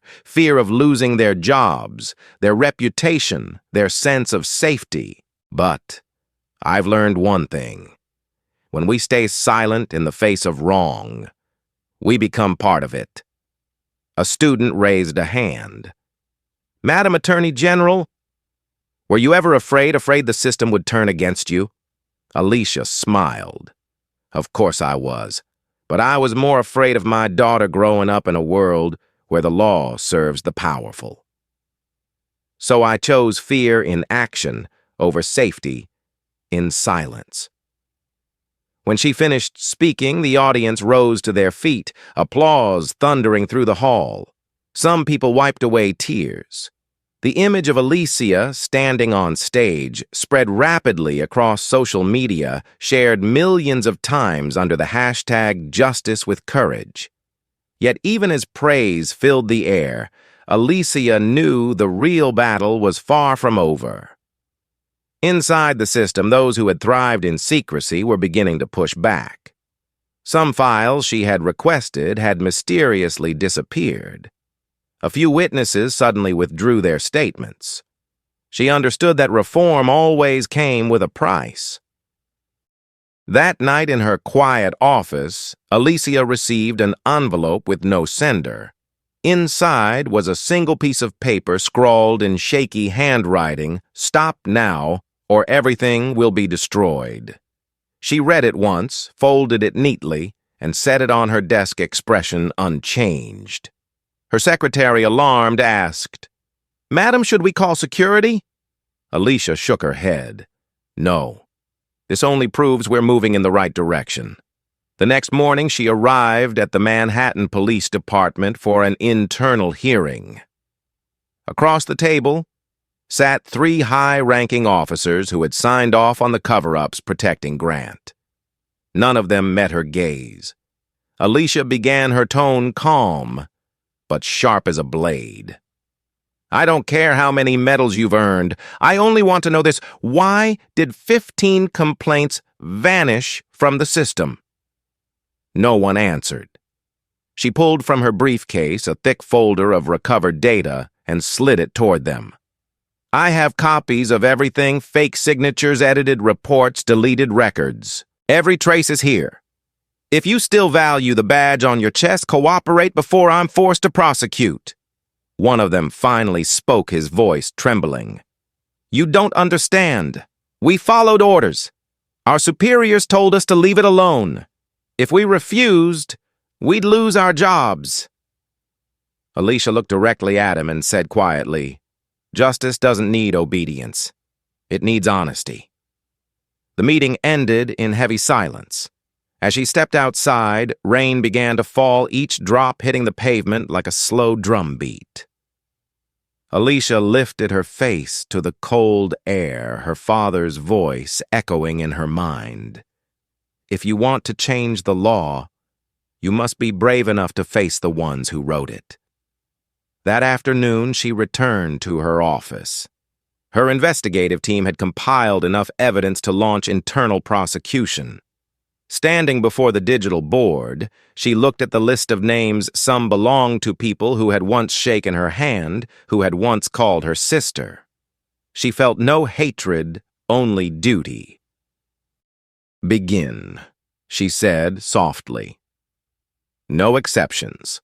of losing their jobs, their reputation, their sense of safety. But I've learned one thing. When we stay silent in the face of wrong, we become part of it. A student raised a hand. "Madam Attorney General, were you ever afraid the system would turn against you?" Alicia smiled. "Of course I was. But I was more afraid of my daughter growing up in a world where the law serves the powerful. So I chose fear in action over safety in silence." When she finished speaking, the audience rose to their feet, applause thundering through the hall. Some people wiped away tears. The image of Alicia standing on stage spread rapidly across social media, shared millions of times under the hashtag #JusticeWithCourage. Yet even as praise filled the air, Alicia knew the real battle was far from over. Inside the system, those who had thrived in secrecy were beginning to push back. Some files she had requested had mysteriously disappeared. A few witnesses suddenly withdrew their statements. She understood that reform always came with a price. That night in her quiet office, Alicia received an envelope with no sender. Inside was a single piece of paper scrawled in shaky handwriting, "Stop now, or everything will be destroyed." She read it once, folded it neatly, and set it on her desk, expression unchanged. Her secretary, alarmed, asked, "Madam, should we call security?" Alicia shook her head. "No. This only proves we're moving in the right direction." The next morning, she arrived at the Manhattan Police Department for an internal hearing. Across the table sat 3 high-ranking officers who had signed off on the cover-ups protecting Grant. None of them met her gaze. Alicia began, her tone calm, but sharp as a blade. "I don't care how many medals you've earned. I only want to know this. Why did 15 complaints vanish from the system?" No one answered. She pulled from her briefcase a thick folder of recovered data and slid it toward them. "I have copies of everything, fake signatures, edited reports, deleted records. Every trace is here. If you still value the badge on your chest, cooperate before I'm forced to prosecute." One of them finally spoke, his voice trembling. "You don't understand. We followed orders. Our superiors told us to leave it alone. If we refused, we'd lose our jobs." Alicia looked directly at him and said quietly, "Justice doesn't need obedience. It needs honesty." The meeting ended in heavy silence. As she stepped outside, rain began to fall, each drop hitting the pavement like a slow drum beat. Alicia lifted her face to the cold air, her father's voice echoing in her mind. "If you want to change the law, you must be brave enough to face the ones who wrote it." That afternoon, she returned to her office. Her investigative team had compiled enough evidence to launch internal prosecution. Standing before the digital board, she looked at the list of names. Some belonged to people who had once shaken her hand, who had once called her sister. She felt no hatred, only duty. "Begin," she said softly. "No exceptions."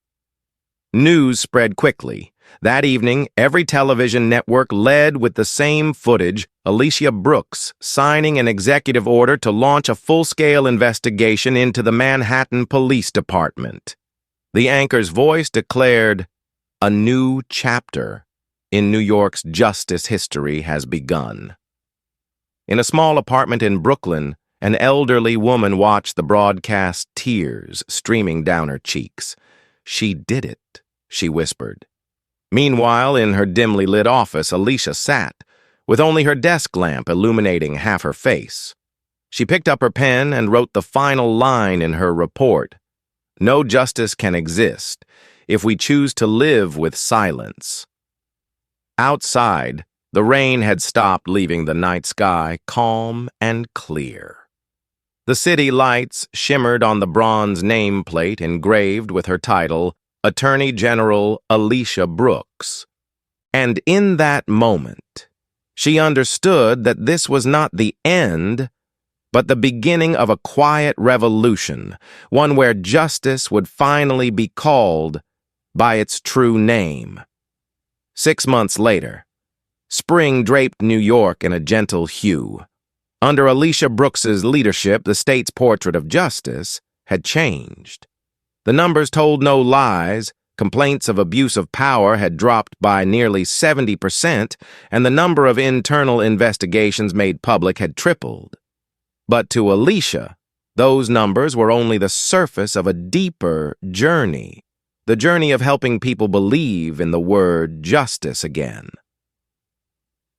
News spread quickly. That evening, every television network led with the same footage, Alicia Brooks signing an executive order to launch a full-scale investigation into the Manhattan Police Department. The anchor's voice declared, "A new chapter in New York's justice history has begun." In a small apartment in Brooklyn, an elderly woman watched the broadcast, tears streaming down her cheeks. "She did it," she whispered. Meanwhile, in her dimly lit office, Alicia sat, with only her desk lamp illuminating half her face. She picked up her pen and wrote the final line in her report. "No justice can exist if we choose to live with silence." Outside, the rain had stopped, leaving the night sky calm and clear. The city lights shimmered on the bronze nameplate engraved with her title, Attorney General Alicia Brooks. And in that moment, she understood that this was not the end, but the beginning of a quiet revolution, one where justice would finally be called by its true name. 6 months later, spring draped New York in a gentle hue. Under Alicia Brooks's leadership, the state's portrait of justice had changed. The numbers told no lies. Complaints of abuse of power had dropped by nearly 70%, and the number of internal investigations made public had tripled. But to Alicia, those numbers were only the surface of a deeper journey, the journey of helping people believe in the word justice again.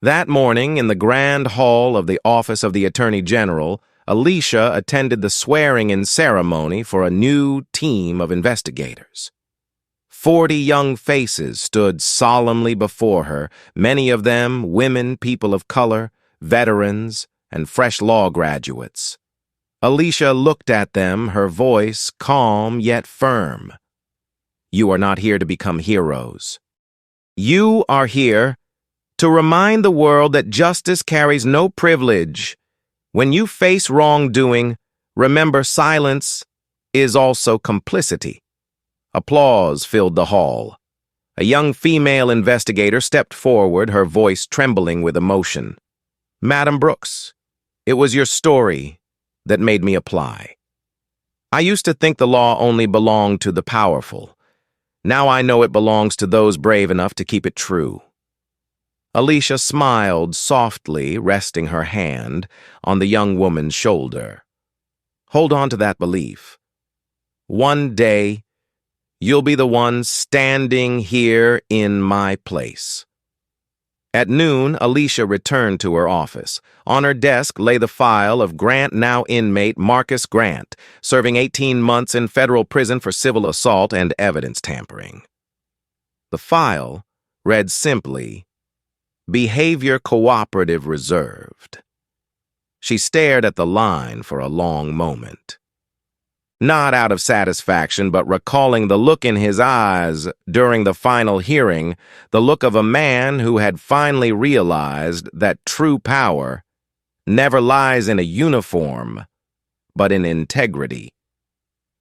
That morning, in the grand hall of the Office of the Attorney General, Alicia attended the swearing-in ceremony for a new team of investigators. 40 young faces stood solemnly before her, many of them women, people of color, veterans, and fresh law graduates. Alicia looked at them, her voice calm yet firm. "You are not here to become heroes. You are here to remind the world that justice carries no privilege. When you face wrongdoing, remember silence is also complicity." Applause filled the hall. A young female investigator stepped forward, her voice trembling with emotion. "Madam Brooks, it was your story that made me apply. I used to think the law only belonged to the powerful. Now I know it belongs to those brave enough to keep it true." Alicia smiled softly, resting her hand on the young woman's shoulder. "Hold on to that belief. One day, you'll be the one standing here in my place." At noon, Alicia returned to her office. On her desk lay the file of Grant now inmate Marcus Grant, serving 18 months in federal prison for civil assault and evidence tampering. The file read simply, "Behavior cooperative reserved." She stared at the line for a long moment. Not out of satisfaction, but recalling the look in his eyes during the final hearing, the look of a man who had finally realized that true power never lies in a uniform, but in integrity.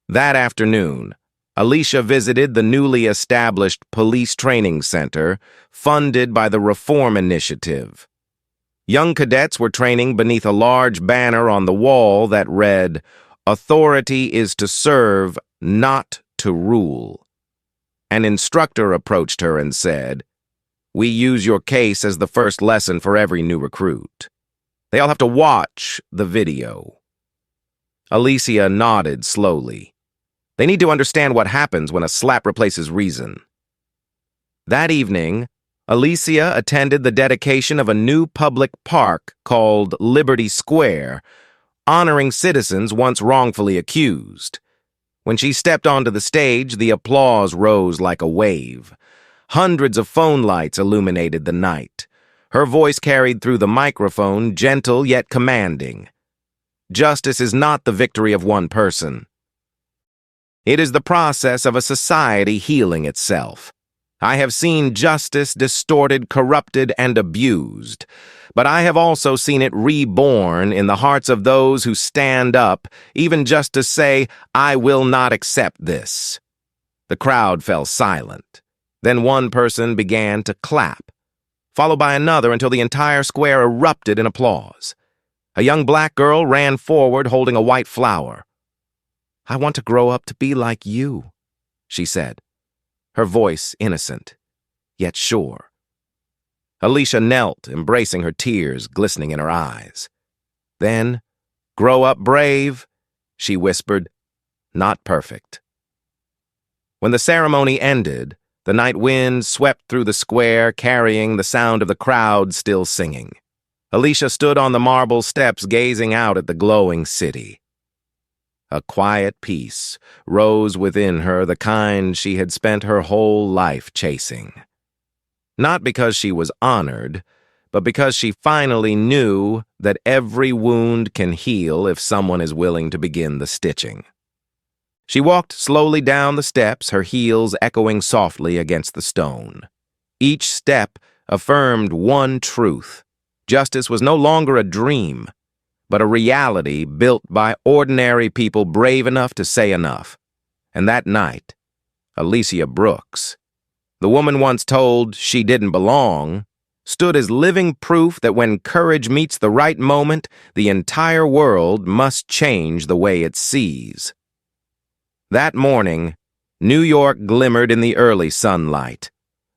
That afternoon, Alicia visited the newly established police training center funded by the Reform Initiative. Young cadets were training beneath a large banner on the wall that read, "Authority is to serve, not to rule." An instructor approached her and said, "We use your case as the first lesson for every new recruit. They all have to watch the video." Alicia nodded slowly. They need to understand what happens when a slap replaces reason. That evening, Alicia attended the dedication of a new public park called Liberty Square, honoring citizens once wrongfully accused. When she stepped onto the stage, the applause rose like a wave. Hundreds of phone lights illuminated the night. Her voice carried through the microphone, gentle yet commanding. Justice is not the victory of one person. It is the process of a society healing itself. I have seen justice distorted, corrupted, and abused, but I have also seen it reborn in the hearts of those who stand up, even just to say, "I will not accept this." The crowd fell silent. Then one person began to clap, followed by another until the entire square erupted in applause. A young black girl ran forward holding a white flower. "I want to grow up to be like you," she said, her voice innocent, yet sure. Alicia knelt, embracing her tears glistening in her eyes. Then, "Grow up brave," she whispered, "not perfect." When the ceremony ended, the night wind swept through the square, carrying the sound of the crowd still singing. Alicia stood on the marble steps gazing out at the glowing city. A quiet peace rose within her, the kind she had spent her whole life chasing. Not because she was honored, but because she finally knew that every wound can heal if someone is willing to begin the stitching. She walked slowly down the steps, her heels echoing softly against the stone. Each step affirmed one truth. Justice was no longer a dream, but a reality built by ordinary people brave enough to say enough. And that night, Alicia Brooks, the woman once told she didn't belong, stood as living proof that when courage meets the right moment, the entire world must change the way it sees. That morning, New York glimmered in the early sunlight.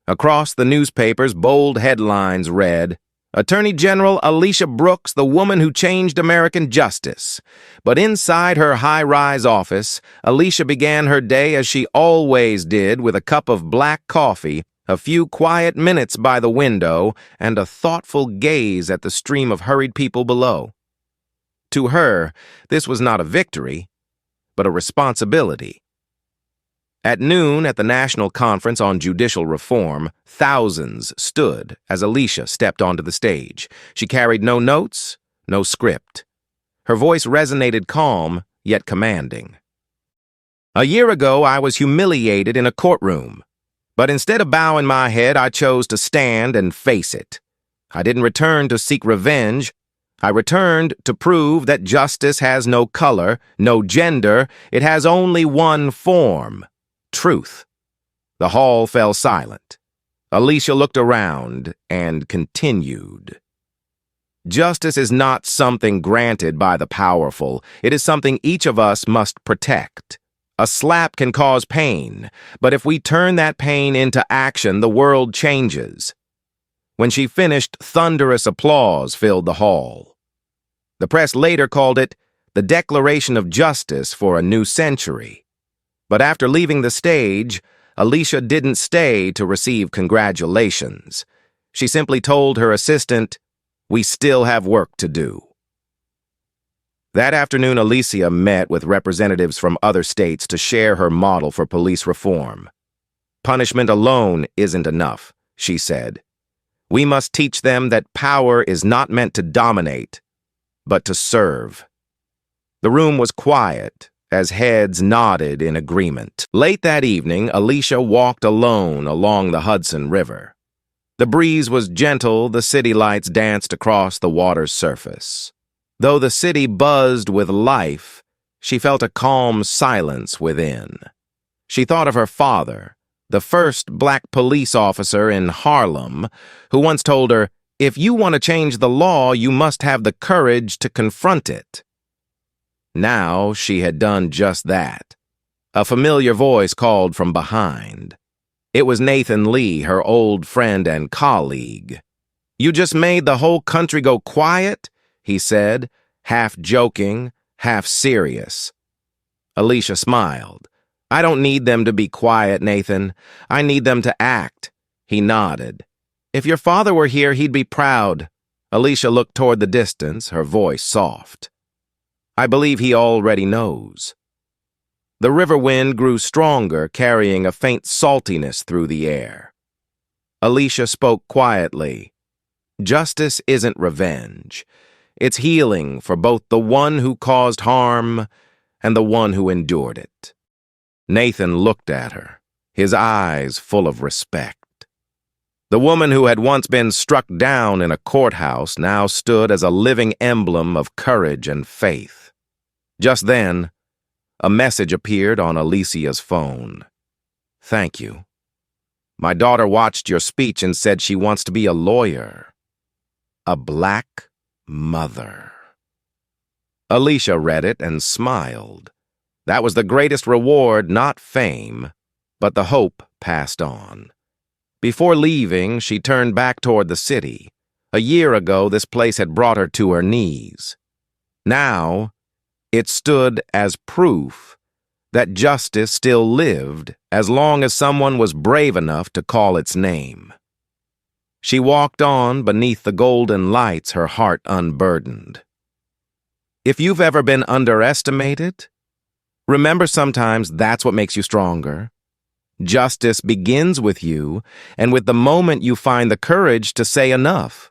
Across the newspapers, bold headlines read, "Attorney General Alicia Brooks, the woman who changed American justice." But inside her high-rise office, Alicia began her day as she always did, with a cup of black coffee, a few quiet minutes by the window, and a thoughtful gaze at the stream of hurried people below. To her, this was not a victory, but a responsibility. At noon at the National Conference on Judicial Reform, thousands stood as Alicia stepped onto the stage. She carried no notes, no script. Her voice resonated calm, yet commanding. "A year ago, I was humiliated in a courtroom, but instead of bowing my head, I chose to stand and face it. I didn't return to seek revenge. I returned to prove that justice has no color, no gender. It has only one form: truth." The hall fell silent. Alicia looked around and continued. "Justice is not something granted by the powerful. It is something each of us must protect. A slap can cause pain, but if we turn that pain into action, the world changes." When she finished, thunderous applause filled the hall. The press later called it the Declaration of Justice for a New Century. But after leaving the stage, Alicia didn't stay to receive congratulations. She simply told her assistant, "We still have work to do." That afternoon, Alicia met with representatives from other states to share her model for police reform. "Punishment alone isn't enough," she said. "We must teach them that power is not meant to dominate, but to serve." The room was quiet as heads nodded in agreement. Late that evening, Alicia walked alone along the Hudson River. The breeze was gentle, the city lights danced across the water's surface. Though the city buzzed with life, she felt a calm silence within. She thought of her father, the first black police officer in Harlem, who once told her, "If you want to change the law, you must have the courage to confront it." Now she had done just that. A familiar voice called from behind. It was Nathan Lee, her old friend and colleague. "You just made the whole country go quiet?" he said, half joking, half serious. Alicia smiled. "I don't need them to be quiet, Nathan. I need them to act." He nodded. "If your father were here, he'd be proud." Alicia looked toward the distance, her voice soft. "I believe he already knows." The river wind grew stronger, carrying a faint saltiness through the air. Alicia spoke quietly. "Justice isn't revenge. It's healing for both the one who caused harm and the one who endured it." Nathan looked at her, his eyes full of respect. The woman who had once been struck down in a courthouse now stood as a living emblem of courage and faith. Just then, a message appeared on Alicia's phone. "Thank you. My daughter watched your speech and said she wants to be a lawyer. A black mother. Alicia read it and smiled. That was the greatest reward, not fame, but the hope passed on. Before leaving, she turned back toward the city. A year ago, this place had brought her to her knees. Now, it stood as proof that justice still lived as long as someone was brave enough to call its name. She walked on beneath the golden lights, her heart unburdened. If you've ever been underestimated, remember sometimes that's what makes you stronger. Justice begins with you, and with the moment you find the courage to say enough.